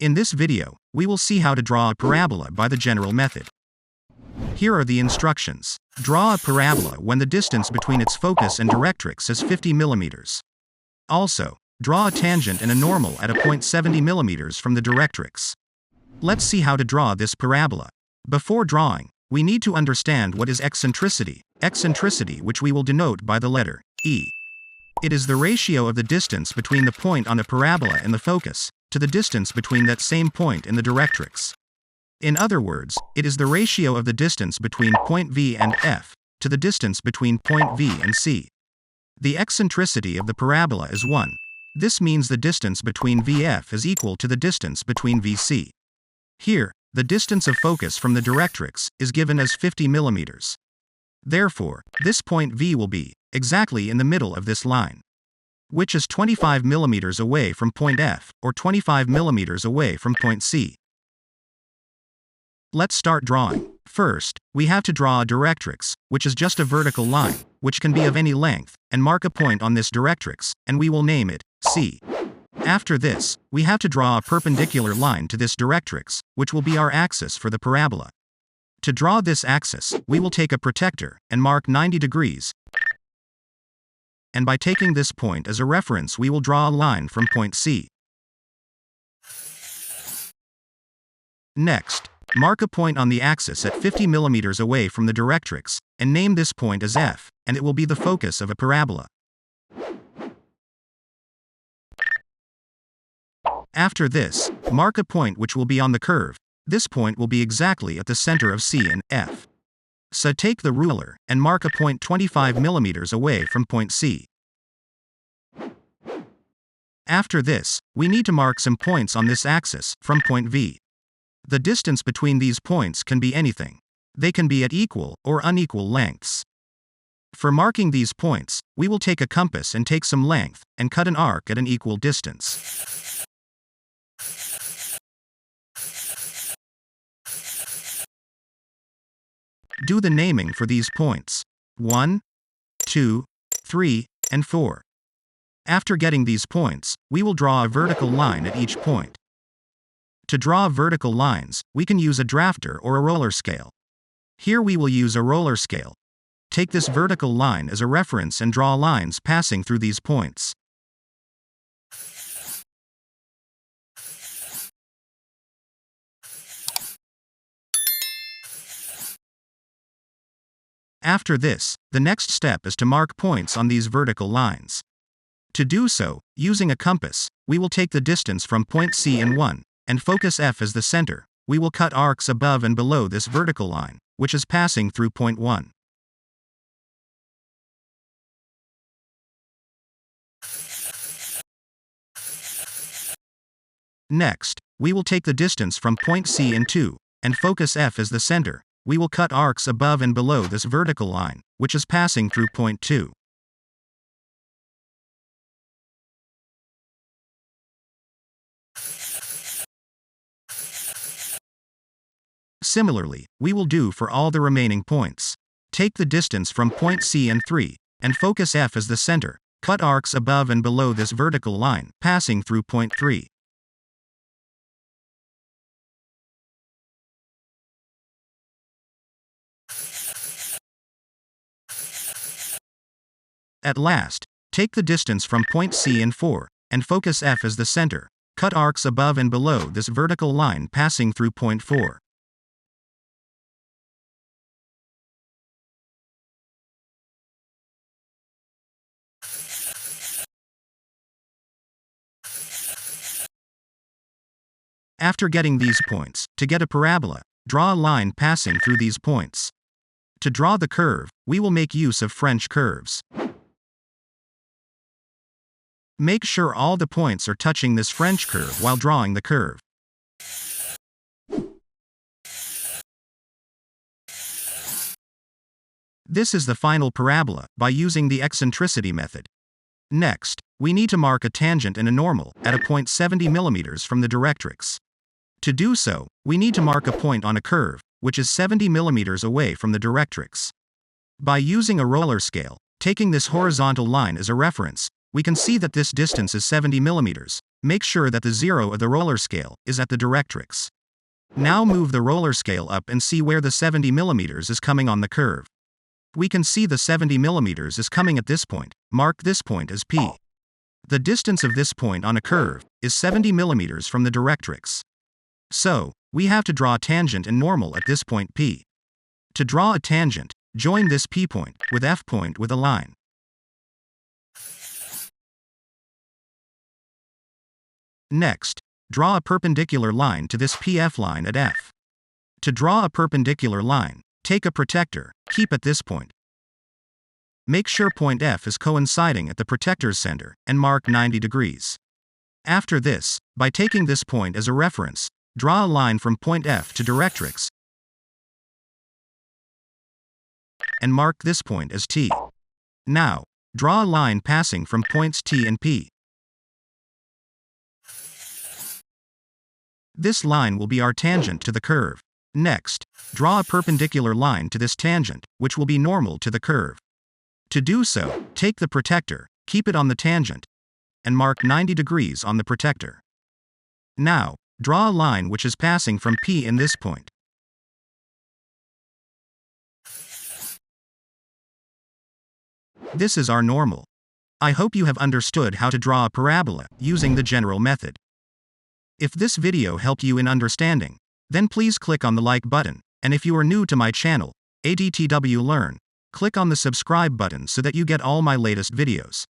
In this video, we will see how to draw a parabola by the general method. Here are the instructions. Draw a parabola when the distance between its focus and directrix is 50 millimeters. Also, draw a tangent and a normal at a point 70 millimeters from the directrix. Let's see how to draw this parabola. Before drawing, we need to understand what is eccentricity, which we will denote by the letter E. It is the ratio of the distance between the point on a parabola and the focus, to the distance between that same point and the directrix. In other words, it is the ratio of the distance between point V and F, to the distance between point V and C. The eccentricity of the parabola is 1. This means the distance between VF is equal to the distance between VC. Here, the distance of focus from the directrix is given as 50 millimeters. Therefore, this point V will be exactly in the middle of this line, which is 25 millimeters away from point F, or 25 millimeters away from point C. Let's start drawing. First, we have to draw a directrix, which is just a vertical line, which can be of any length, and mark a point on this directrix, and we will name it C. After this, we have to draw a perpendicular line to this directrix, which will be our axis for the parabola. To draw this axis, we will take a protractor and mark 90 degrees. And by taking this point as a reference, we will draw a line from point C. Next, mark a point on the axis at 50 millimeters away from the directrix, and name this point as F, and it will be the focus of a parabola. After this, mark a point which will be on the curve. This point will be exactly at the center of C and F. So take the ruler and mark a point 25 millimeters away from point C. After this, we need to mark some points on this axis from point V. The distance between these points can be anything. They can be at equal or unequal lengths. For marking these points, we will take a compass and take some length, and cut an arc at an equal distance. Do the naming for these points. 1, 2, 3, and 4. After getting these points, we will draw a vertical line at each point. To draw vertical lines, we can use a drafter or a roller scale. Here we will use a roller scale. Take this vertical line as a reference and draw lines passing through these points. After this, the next step is to mark points on these vertical lines. To do so, using a compass, we will take the distance from point C and 1, and focus F as the center. We will cut arcs above and below this vertical line, which is passing through point 1. Next, we will take the distance from point C and 2, and focus F as the center. We will cut arcs above and below this vertical line, which is passing through point 2. Similarly, we will do for all the remaining points. Take the distance from point C and 3, and focus F as the center. Cut arcs above and below this vertical line, passing through point 3. At last, take the distance from point C and 4, and focus F as the center. Cut arcs above and below this vertical line passing through point 4. After getting these points, to get a parabola, draw a line passing through these points. To draw the curve, we will make use of French curves. Make sure all the points are touching this French curve while drawing the curve. This is the final parabola by using the eccentricity method. Next, we need to mark a tangent and a normal at a point 70 millimeters from the directrix. To do so, we need to mark a point on a curve, which is 70 millimeters away from the directrix. By using a roller scale, taking this horizontal line as a reference, we can see that this distance is 70 millimeters, make sure that the zero of the roller scale is at the directrix. Now move the roller scale up and see where the 70 mm is coming on the curve. We can see the 70 mm is coming at this point. Mark this point as P. The distance of this point on a curve is 70 mm from the directrix. So, we have to draw a tangent and normal at this point P. To draw a tangent, join this P point with F point with a line. Next, draw a perpendicular line to this PF line at F. To draw a perpendicular line, take a protector, keep at this point. Make sure point F is coinciding at the protector's center, and mark 90 degrees. After this, by taking this point as a reference, draw a line from point F to directrix, and mark this point as T. Now, draw a line passing from points T and P. This line will be our tangent to the curve. Next, draw a perpendicular line to this tangent, which will be normal to the curve. To do so, take the protector, keep it on the tangent, and mark 90 degrees on the protector. Now, draw a line which is passing from P in this point. This is our normal. I hope you have understood how to draw a parabola using the general method. If this video helped you in understanding, then please click on the like button, and if you are new to my channel, ADTW Learn, click on the subscribe button so that you get all my latest videos.